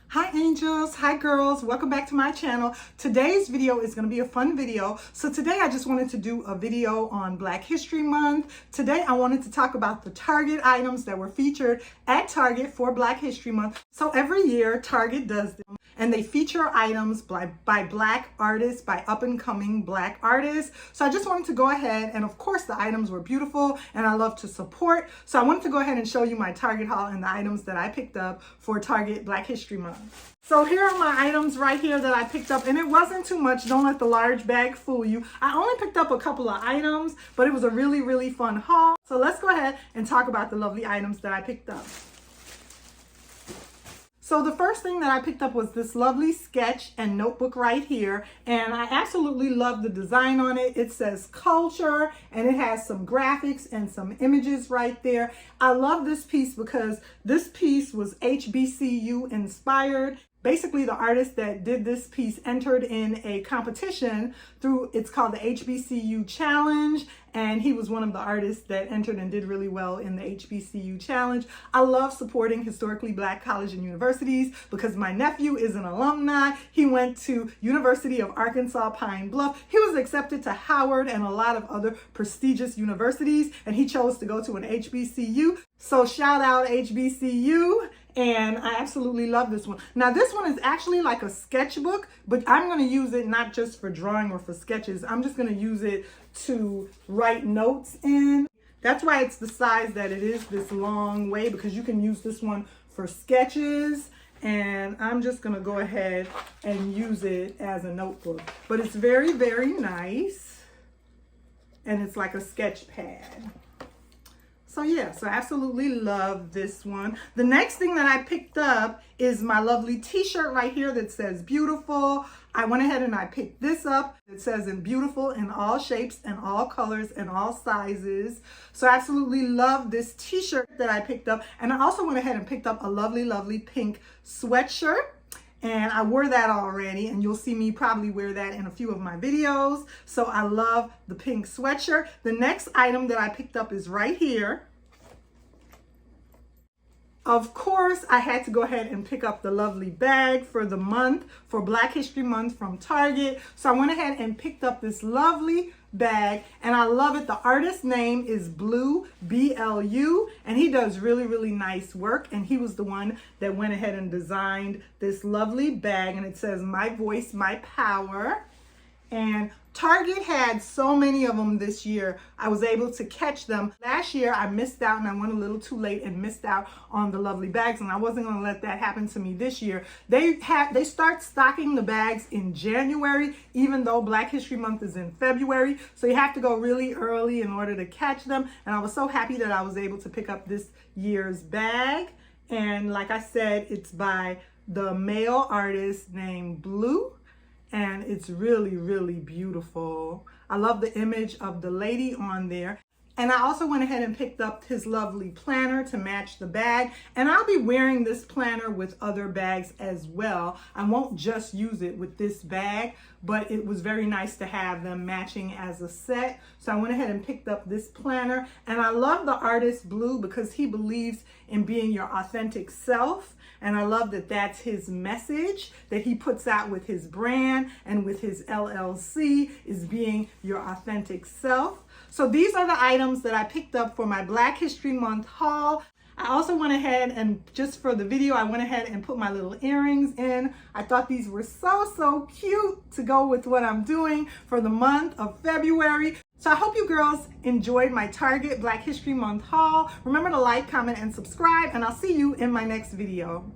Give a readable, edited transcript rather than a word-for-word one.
Hi angels, hi girls, welcome back to my channel. Today's video is going to be a fun video. So today I just wanted to do a video on Black History Month. Today I wanted to talk about the Target items that were featured at Target for Black History Month. So every year Target does them and they feature items by Black artists, by up and coming Black artists. So I just wanted to go ahead, and of course the items were beautiful and I love to support. So I wanted to go ahead and show you my Target haul and the items that I picked up for Target Black History Month. So here are my items right here that I picked up, and it wasn't too much. Don't let the large bag fool you. I only picked up a couple of items, but it was a really fun haul. So let's go ahead and talk about the lovely items that I picked up. So the first thing that I picked up was this lovely sketch and notebook right here, and I absolutely love the design on it. It says culture and it has some graphics and some images right there. I love this piece because this piece was HBCU inspired. Basically, the artist that did this piece entered in a competition through, it's called the HBCU Challenge, and he was one of the artists that entered and did really well in the HBCU Challenge. I love supporting historically Black colleges and universities because my nephew is an alumni. He went to University of Arkansas Pine Bluff. He was accepted to Howard and a lot of other prestigious universities, and he chose to go to an HBCU. So shout out HBCU. And I absolutely love this one. Now this one is actually like a sketchbook, but I'm going to use it not just for drawing or for sketches. I'm just going to use it to write notes in. That's why it's the size that it is, this long way, because you can use this one for sketches. And I'm just going to go ahead and use it as a notebook. But it's very nice. And it's like a sketch pad. So yeah, so I absolutely love this one. The next thing that I picked up is my lovely t-shirt right here that says beautiful. I went ahead and I picked this up. It says in beautiful in all shapes and all colors and all sizes. So I absolutely love this t-shirt that I picked up. And I also went ahead and picked up a lovely pink sweatshirt. And I wore that already, and you'll see me probably wear that in a few of my videos. So I love the pink sweatshirt. The next item that I picked up is right here. Of course, I had to go ahead and pick up the lovely bag for the month, for Black History Month from Target. So I went ahead and picked up this lovely bag, and I love it. The artist's name is Blue, B-L-U, and he does really nice work, and he was the one that went ahead and designed this lovely bag, and it says my voice, my power. And Target had so many of them this year. I was able to catch them. Last year I missed out and I went a little too late and missed out on the lovely bags, and I wasn't going to let that happen to me this year. They start stocking the bags in January, even though Black History Month is in February. So you have to go really early in order to catch them. And I was so happy that I was able to pick up this year's bag. And like I said, it's by the male artist named Blue. And it's really beautiful. I love the image of the lady on there. And I also went ahead and picked up his lovely planner to match the bag. And I'll be wearing this planner with other bags as well. I won't just use it with this bag, but it was very nice to have them matching as a set. So I went ahead and picked up this planner. And I love the artist Blue because he believes in being your authentic self. And I love that that's his message that he puts out with his brand and with his LLC, is being your authentic self. So these are the items that I picked up for my Black History Month haul. I also went ahead and, just for the video, I went ahead and put my little earrings in. I thought these were so cute to go with what I'm doing for the month of February. So I hope you girls enjoyed my Target Black History Month haul. Remember to like, comment, and subscribe, and I'll see you in my next video.